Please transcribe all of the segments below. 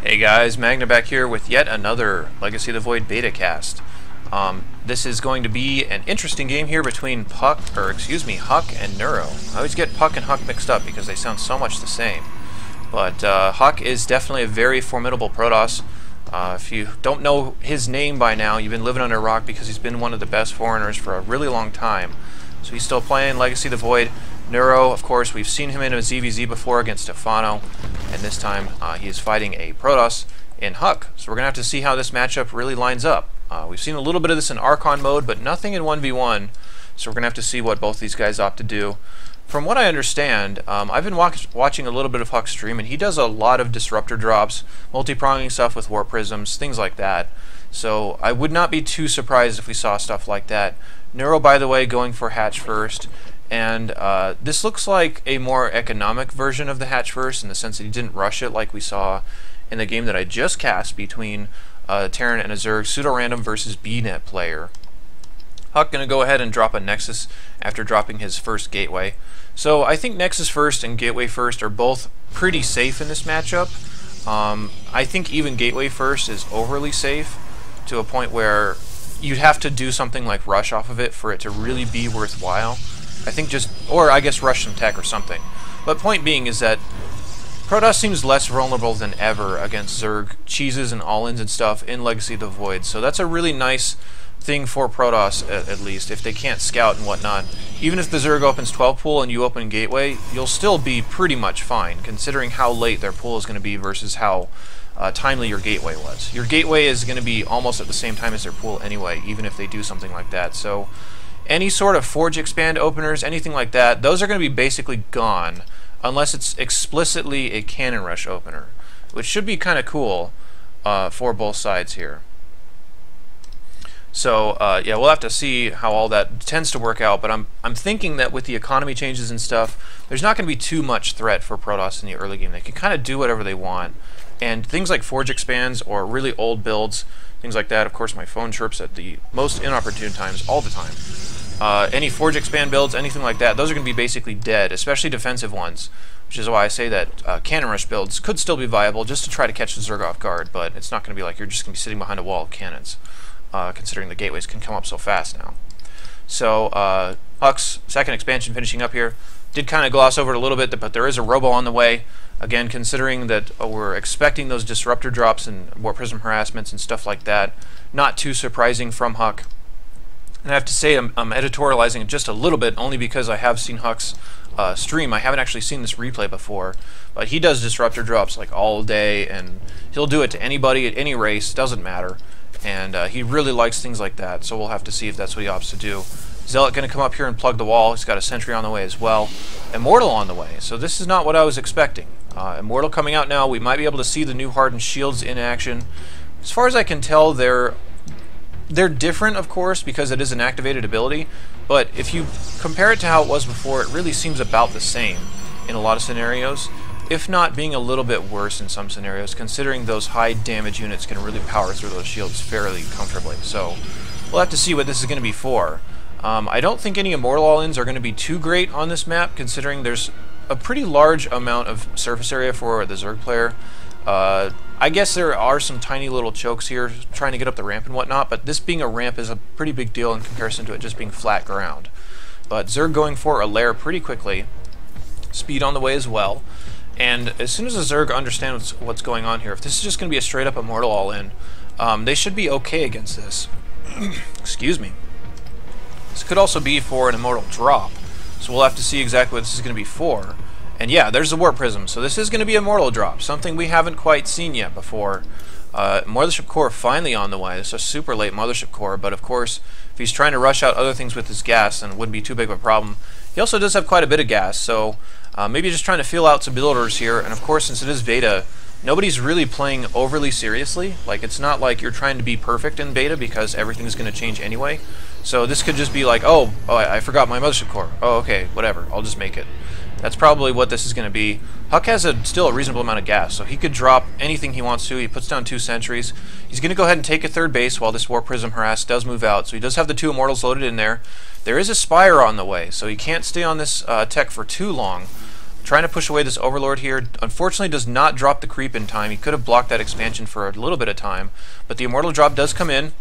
Hey guys, Magna back here with yet another Legacy of the Void beta cast. This is going to be an interesting game here between HuK and Neuro. I always get Puck and HuK mixed up because they sound so much the same. But HuK is definitely a very formidable Protoss. If you don't know his name by now, you've been living under a rock because he's been one of the best foreigners for a really long time. So he's still playing Legacy of the Void. Neuro, of course, we've seen him in a ZvZ before against Stefano, and this time he is fighting a Protoss in HuK. So we're going to have to see how this matchup really lines up. We've seen a little bit of this in Archon mode, but nothing in 1v1, so we're going to have to see what both these guys opt to do. From what I understand, I've been watching a little bit of HuK's stream, and he does a lot of disruptor drops, multi-pronging stuff with warp prisms, things like that. So I would not be too surprised if we saw stuff like that. Neuro, by the way, going for Hatch first. And this looks like a more economic version of the Hatch first in the sense that he didn't rush it like we saw in the game that I just cast between Terran and a Zerg pseudo-random versus BNet player. HuK going to go ahead and drop a Nexus after dropping his first Gateway. So I think Nexus first and Gateway first are both pretty safe in this matchup. I think even Gateway first is overly safe to a point where you'd have to do something like rush off of it for it to really be worthwhile. I think or I guess rush some tech or something. But point being is that Protoss seems less vulnerable than ever against Zerg cheeses and all-ins and stuff in Legacy of the Void. So that's a really nice thing for Protoss, at least, if they can't scout and whatnot. Even if the Zerg opens 12 pool and you open Gateway, you'll still be pretty much fine, considering how late their pool is going to be versus how timely your Gateway was. Your Gateway is going to be almost at the same time as their pool anyway, even if they do something like that. So any sort of Forge Expand openers, anything like that, those are going to be basically gone unless it's explicitly a Cannon Rush opener, which should be kind of cool for both sides here. So yeah, we'll have to see how all that tends to work out, but I'm thinking that with the economy changes and stuff, there's not going to be too much threat for Protoss in the early game. They can kind of do whatever they want, and things like Forge Expands or really old builds, things like that. Of course, my phone chirps at the most inopportune times all the time. Any Forge Expand builds, anything like that, those are going to be basically dead, especially defensive ones, which is why I say that Cannon Rush builds could still be viable just to try to catch the Zerg off guard, but it's not going to be like you're just going to be sitting behind a wall of cannons, considering the gateways can come up so fast now. So HuK's second expansion finishing up here. Did kind of gloss over it a little bit, but there is a Robo on the way. Again, considering that we're expecting those disruptor drops and warp prism harassments and stuff like that, not too surprising from HuK. And I have to say I'm editorializing it just a little bit, only because I have seen HuK's stream. I haven't actually seen this replay before, but he does disruptor drops like all day, and he'll do it to anybody at any race, doesn't matter. And he really likes things like that, so we'll have to see if that's what he opts to do. Zealot going to come up here and plug the wall. He's got a Sentry on the way as well. Immortal on the way, so this is not what I was expecting. Immortal coming out now. We might be able to see the new hardened shields in action. As far as I can tell, they're different, of course, because it is an activated ability, but if you compare it to how it was before, it really seems about the same in a lot of scenarios, if not being a little bit worse in some scenarios, considering those high damage units can really power through those shields fairly comfortably. So we'll have to see what this is going to be for. I don't think any Immortal all-ins are going to be too great on this map, considering there's a pretty large amount of surface area for the Zerg player. I guess there are some tiny little chokes here trying to get up the ramp and whatnot, but this being a ramp is a pretty big deal in comparison to it just being flat ground. But Zerg going for a lair pretty quickly, speed on the way as well, and as soon as the Zerg understand what's going on here, if this is just going to be a straight up Immortal all-in, they should be okay against this. Excuse me. This could also be for an Immortal drop, so we'll have to see exactly what this is going to be for. And yeah, there's the Warp Prism, so this is going to be a Immortal drop, something we haven't quite seen yet before. Mothership Core finally on the way. This is a super late Mothership Core, but of course, if he's trying to rush out other things with his gas, then it wouldn't be too big of a problem. He also does have quite a bit of gas, so maybe just trying to feel out some builders here, and of course, since it is beta, nobody's really playing overly seriously. Like, it's not like you're trying to be perfect in beta because everything's going to change anyway. So this could just be like, oh I forgot my Mothership Core. Oh, okay, whatever, I'll just make it. That's probably what this is going to be. HuK has still a reasonable amount of gas, so he could drop anything he wants to. He puts down 2 sentries. He's going to go ahead and take a third base while this Warp Prism harass does move out. So he does have the 2 Immortals loaded in there. There is a Spire on the way, so he can't stay on this tech for too long. trying to push away this Overlord here. Unfortunately does not drop the creep in time. He could have blocked that expansion for a little bit of time, but the Immortal drop does come in.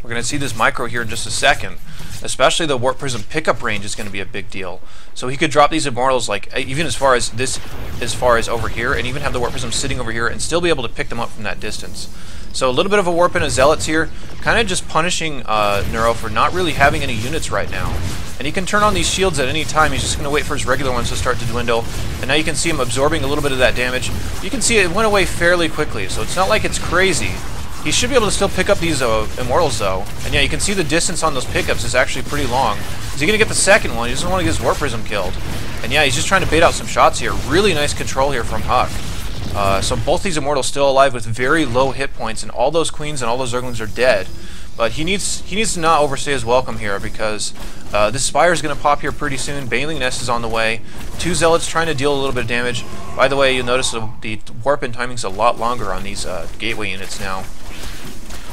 We're going to see this micro here in just a second. Especially the Warp Prism pickup range is going to be a big deal. So he could drop these Immortals like even as far as over here, and even have the Warp Prism sitting over here and still be able to pick them up from that distance. So a little bit of a warp in of Zealots here, kind of just punishing Neuro for not really having any units right now. And he can turn on these shields at any time. He's just going to wait for his regular ones to start to dwindle. And now you can see him absorbing a little bit of that damage. You can see it went away fairly quickly, so it's not like it's crazy. He should be able to still pick up these Immortals though. And yeah, you can see the distance on those pickups is actually pretty long. Is he going to get the second one? He doesn't want to get his Warp Prism killed. And yeah, he's just trying to bait out some shots here. Really nice control here from HuK. So both these Immortals still alive with very low hit points, and all those Queens and all those Zerglings are dead. But he needs to not overstay his welcome here, because this Spire is going to pop here pretty soon. Baneling Nest is on the way. 2 Zealots trying to deal a little bit of damage. By the way, you'll notice the warp in timing's a lot longer on these gateway units now.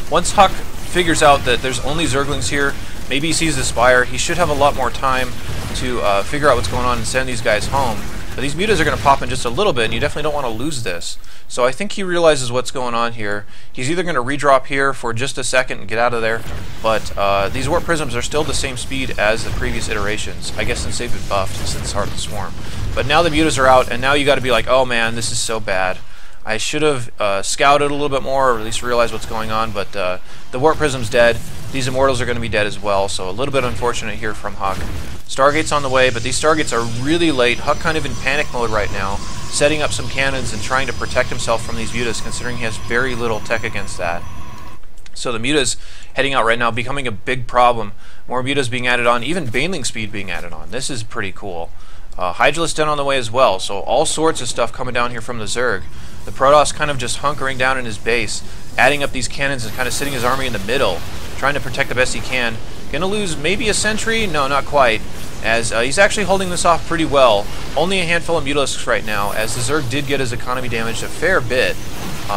Once HuK figures out that there's only Zerglings here, maybe he sees the Spire, he should have a lot more time to figure out what's going on and send these guys home. But these mutas are going to pop in just a little bit, and you definitely don't want to lose this. So I think he realizes what's going on here. He's either going to redrop here for just a second and get out of there, but these Warp Prisms are still the same speed as the previous iterations. I guess since they've been buffed since Heart of the Swarm. But now the mutas are out, and now you got to be like, oh man, this is so bad. I should have scouted a little bit more, or at least realized what's going on, but the Warp Prism's dead. These Immortals are going to be dead as well, so a little bit unfortunate here from HuK. Stargate's on the way, but these Stargates are really late. HuK kind of in panic mode right now, setting up some cannons and trying to protect himself from these mutas, considering he has very little tech against that. So the mutas heading out right now, becoming a big problem. More mutas being added on, even Baneling speed being added on. This is pretty cool. Hydralisk Den on the way as well, so all sorts of stuff coming down here from the Zerg. The Protoss kind of just hunkering down in his base, adding up these cannons and kind of sitting his army in the middle, trying to protect the best he can. Gonna lose maybe a sentry? No, not quite, as he's actually holding this off pretty well. Only a handful of Mutalisks right now, as the Zerg did get his economy damaged a fair bit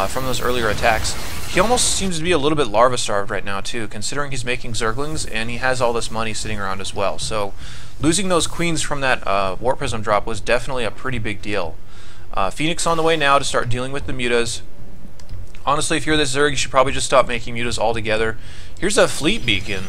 from those earlier attacks. He almost seems to be a little bit larva-starved right now too, considering he's making Zerglings and he has all this money sitting around as well. So losing those Queens from that Warp Prism drop was definitely a pretty big deal. Phoenix on the way now to start dealing with the mutas. Honestly, if you're this Zerg, you should probably just stop making mutas altogether. Here's a fleet beacon.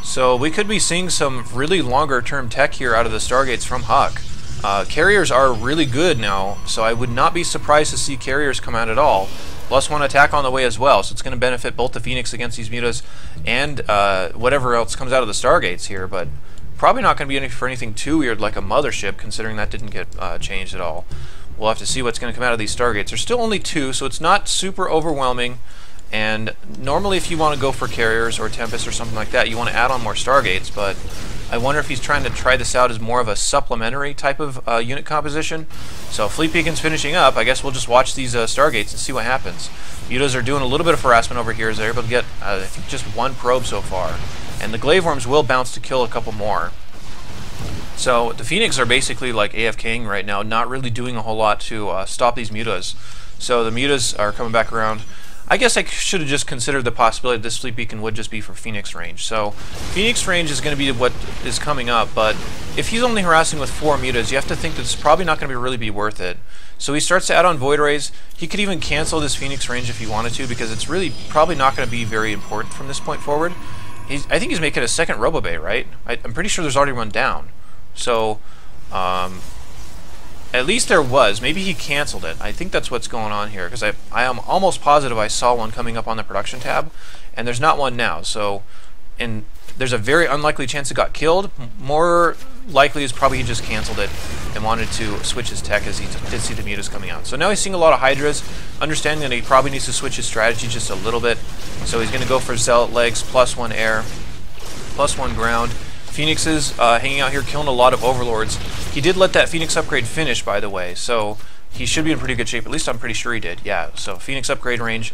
So we could be seeing some really longer term tech here out of the Stargates from HuK. Carriers are really good now, so I would not be surprised to see carriers come out at all. +1 attack on the way as well, so it's going to benefit both the Phoenix against these mutas and whatever else comes out of the Stargates here, but probably not going to be for anything too weird like a mothership, considering that didn't get changed at all. We'll have to see what's going to come out of these Stargates. There's still only 2, so it's not super overwhelming. And normally if you want to go for carriers or Tempest or something like that, you want to add on more Stargates, but I wonder if he's trying to try this out as more of a supplementary type of unit composition. So Fleet Beacon's finishing up. I guess we'll just watch these Stargates and see what happens. Mutas are doing a little bit of harassment over here as they're able to get, I think, just 1 probe so far. And the Glaive Worms will bounce to kill a couple more. So the Phoenix are basically like AFKing right now, not really doing a whole lot to stop these mutas. So the mutas are coming back around. I guess I should have just considered the possibility that this Fleet Beacon would just be for Phoenix range. So Phoenix range is going to be what is coming up, but if he's only harassing with 4 mutas, you have to think that it's probably not going to really be worth it. So he starts to add on Void Rays. He could even cancel this Phoenix range if he wanted to, because it's really probably not going to be very important from this point forward. I think he's making a second Robobay, right? I'm pretty sure there's already one down. So, at least there was. Maybe he canceled it. I think that's what's going on here, because I am almost positive I saw one coming up on the production tab, and there's not one now. So, and there's a very unlikely chance it got killed. More likely is probably he just canceled it and wanted to switch his tech as he did see the mutas coming out. So now he's seeing a lot of Hydras, understanding that he probably needs to switch his strategy just a little bit. So he's going to go for Zealot legs, +1 air, +1 ground. Phoenix is hanging out here killing a lot of Overlords. He did let that Phoenix upgrade finish, by the way, so he should be in pretty good shape. At least I'm pretty sure he did. Yeah, so Phoenix upgrade range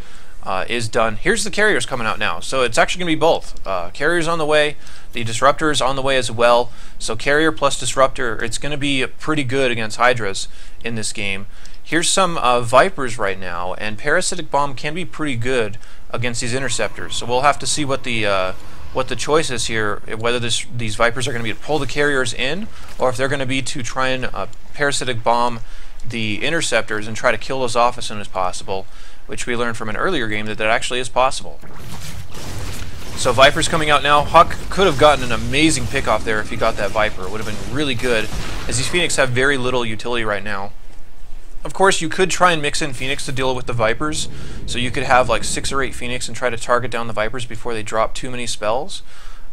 is done. Here's the carriers coming out now. So it's actually going to be both. Carriers on the way, the Disruptors on the way as well. So carrier plus Disruptor, it's going to be pretty good against Hydras in this game. Here's some Vipers right now, and Parasitic Bomb can be pretty good against these Interceptors. So we'll have to see what the what the choice is here, whether these Vipers are going to be to pull the carriers in, or if they're going to be to try and parasitic bomb the interceptors and try to kill those off as soon as possible, which we learned from an earlier game that actually is possible. So Viper's coming out now. HuK could have gotten an amazing pick off there if he got that Viper. It would have been really good, as these Phoenix have very little utility right now. Of course, you could try and mix in Phoenix to deal with the Vipers, so you could have like 6 or 8 Phoenix and try to target down the Vipers before they drop too many spells.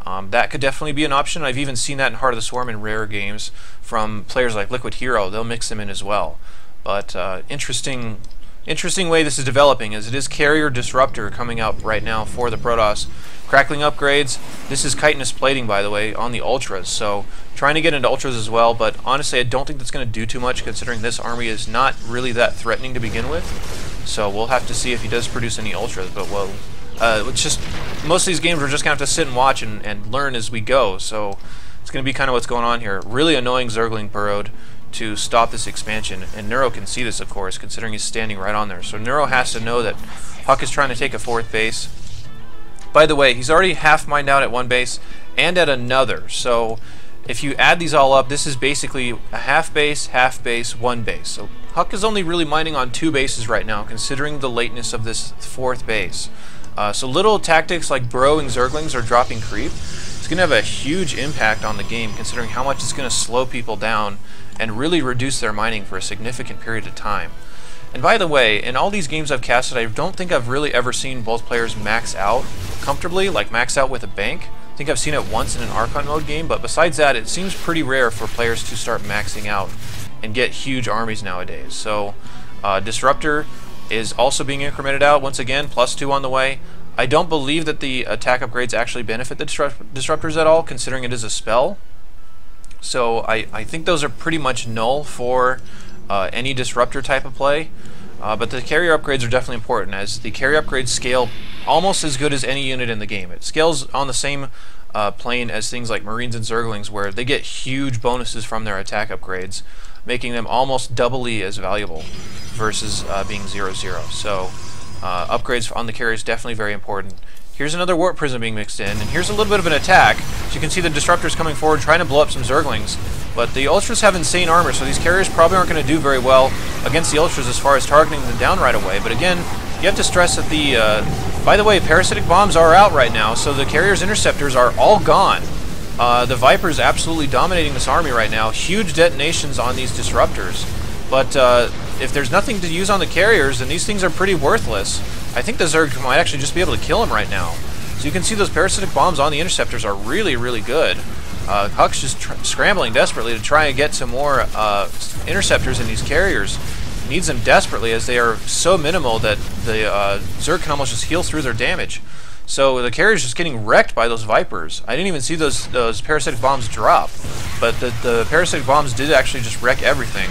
That could definitely be an option. I've even seen that in Heart of the Swarm in rare games from players like Liquid Hero. They'll mix them in as well. But interesting way this is developing, as it is Carrier Disruptor coming out right now for the Protoss. Crackling upgrades. This is chitinous plating, by the way, on the Ultras, so trying to get into Ultras as well, but honestly I don't think that's going to do too much, considering this army is not really that threatening to begin with. So we'll have to see if he does produce any Ultras, but well, it's just, most of these games we're just going to have to sit and watch and learn as we go, so it's going to be kind of what's going on here. Really annoying Zergling burrowed to stop this expansion, and Neuro can see this, of course, considering he's standing right on there. So Neuro has to know that HuK is trying to take a 4th base. By the way, he's already half mined out at one base and at another, so if you add these all up, this is basically a half base, 1 base. So HuK is only really mining on 2 bases right now, considering the lateness of this 4th base. So little tactics like burrowing Zerglings or dropping creep, it's going to have a huge impact on the game, considering how much it's going to slow people down and really reduce their mining for a significant period of time. And by the way, in all these games I've casted, I don't think I've really ever seen both players max out comfortably, like max out with a bank. I think I've seen it once in an Archon mode game, but besides that, it seems pretty rare for players to start maxing out and get huge armies nowadays. So Disruptor is also being incremented out, once again, +2 on the way. I don't believe that the attack upgrades actually benefit the Disruptors at all, considering it is a spell. So I think those are pretty much null for any Disruptor type of play. But the carrier upgrades are definitely important, as the carrier upgrades scale almost as good as any unit in the game. It scales on the same plane as things like Marines and Zerglings, where they get huge bonuses from their attack upgrades, making them almost doubly as valuable versus being 0-0. So upgrades on the carrier is definitely very important. Here's another Warp Prism being mixed in, and here's a little bit of an attack. So you can see the Disruptors coming forward, trying to blow up some Zerglings. But the Ultras have insane armor, so these carriers probably aren't going to do very well against the Ultras as far as targeting them down right away. But again, you have to stress that the... by the way, Parasitic Bombs are out right now, so the carriers' interceptors are all gone. The Viper's absolutely dominating this army right now. Huge detonations on these Disruptors. But if there's nothing to use on the carriers, then these things are pretty worthless. I think the Zerg might actually just be able to kill him right now. So you can see those Parasitic Bombs on the Interceptors are really, really good. HuK's just scrambling desperately to try and get some more Interceptors in these carriers. He needs them desperately, as they are so minimal that the Zerg can almost just heal through their damage. So the carrier's just getting wrecked by those Vipers. I didn't even see those Parasitic Bombs drop, but the Parasitic Bombs did actually just wreck everything.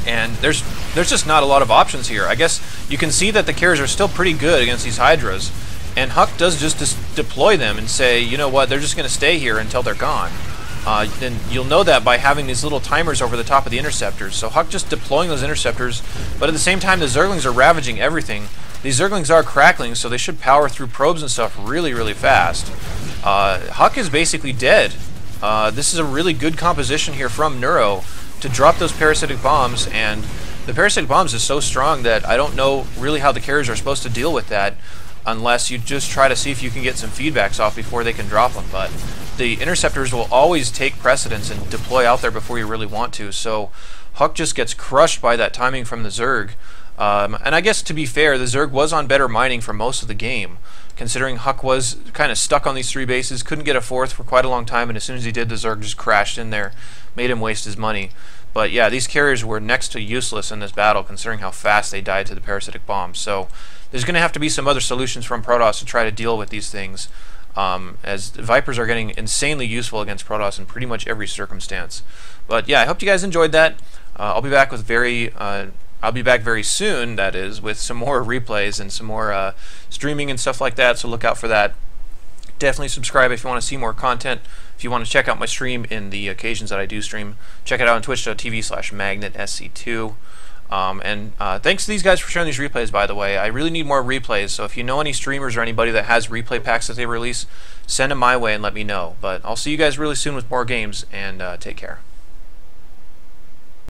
And there's just not a lot of options here. I guess you can see that the carriers are still pretty good against these Hydras, and HuK does just deploy them and say, you know what, they're just going to stay here until they're gone. Then you'll know that by having these little timers over the top of the Interceptors. So HuK just deploying those Interceptors, but at the same time the Zerglings are ravaging everything. These Zerglings are crackling, so they should power through probes and stuff really, really fast. HuK is basically dead. This is a really good composition here from Neuro to drop those Parasitic Bombs, and the Parasitic Bombs is so strong that I don't know really how the carriers are supposed to deal with that, unless you just try to see if you can get some feedbacks off before they can drop them. But the Interceptors will always take precedence and deploy out there before you really want to, so HuK just gets crushed by that timing from the Zerg. And I guess, to be fair, the Zerg was on better mining for most of the game, considering HuK was kind of stuck on these 3 bases, couldn't get a 4th for quite a long time, and as soon as he did, the Zerg just crashed in there, made him waste his money. But yeah, these carriers were next to useless in this battle, considering how fast they died to the Parasitic Bombs. So there's going to have to be some other solutions from Protoss to try to deal with these things, as the Vipers are getting insanely useful against Protoss in pretty much every circumstance. But yeah, I hope you guys enjoyed that. I'll be back with very soon, that is, with some more replays and some more streaming and stuff like that, so look out for that. Definitely subscribe if you want to see more content. If you want to check out my stream in the occasions that I do stream, check it out on twitch.tv/magnet-sc2. And thanks to these guys for sharing these replays, by the way. I really need more replays, so if you know any streamers or anybody that has replay packs that they release, send them my way and let me know. But I'll see you guys really soon with more games, and take care.